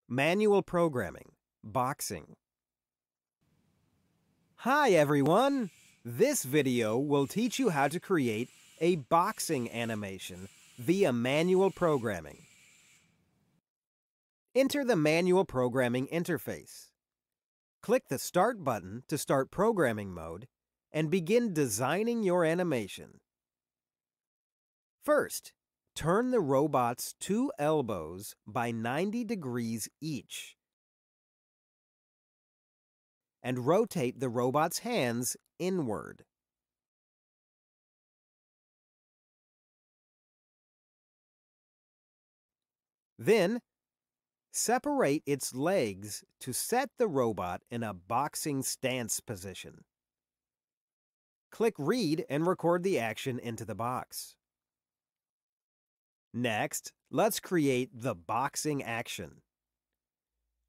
Manual programming, boxing. Hi everyone! This video will teach you how to create a boxing animation via manual programming. Enter the manual programming interface. Click the Start button to start programming mode and begin designing your animation. First, turn the robot's two elbows by 90 degrees each and rotate the robot's hands inward. Then, separate its legs to set the robot in a boxing stance position. Click Read and record the action into the box. Next, let's create the boxing action.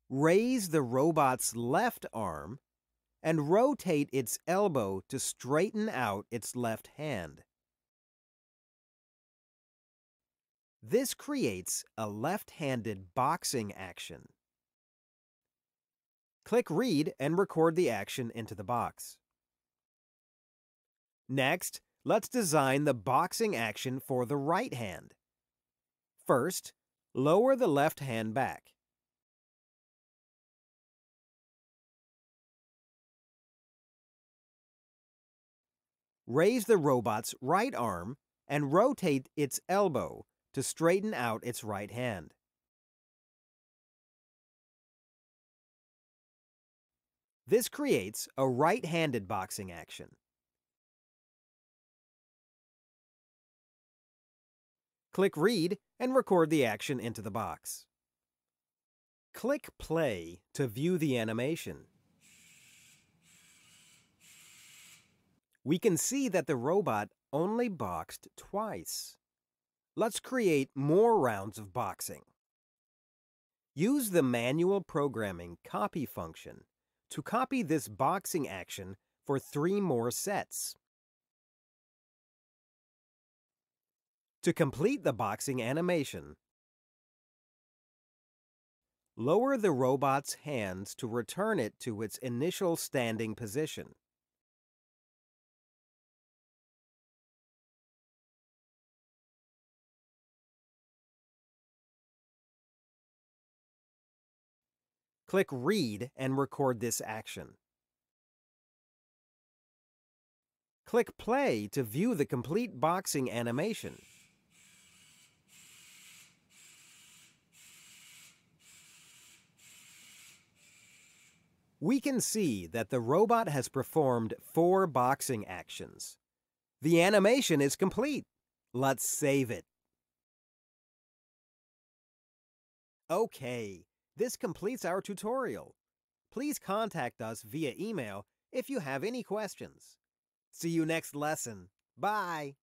Raise the robot's left arm and rotate its elbow to straighten out its left hand. This creates a left-handed boxing action. Click Read and record the action into the box. Next, let's design the boxing action for the right hand. First, lower the left hand back. Raise the robot's right arm and rotate its elbow to straighten out its right hand. This creates a right-handed boxing action. Click Read and record the action into the box. Click Play to view the animation. We can see that the robot only boxed twice. Let's create more rounds of boxing. Use the manual programming copy function to copy this boxing action for 3 more sets. To complete the boxing animation, lower the robot's hands to return it to its initial standing position. Click Read and record this action. Click Play to view the complete boxing animation. We can see that the robot has performed 4 boxing actions. The animation is complete. Let's save it. Okay, this completes our tutorial. Please contact us via email if you have any questions. See you next lesson. Bye!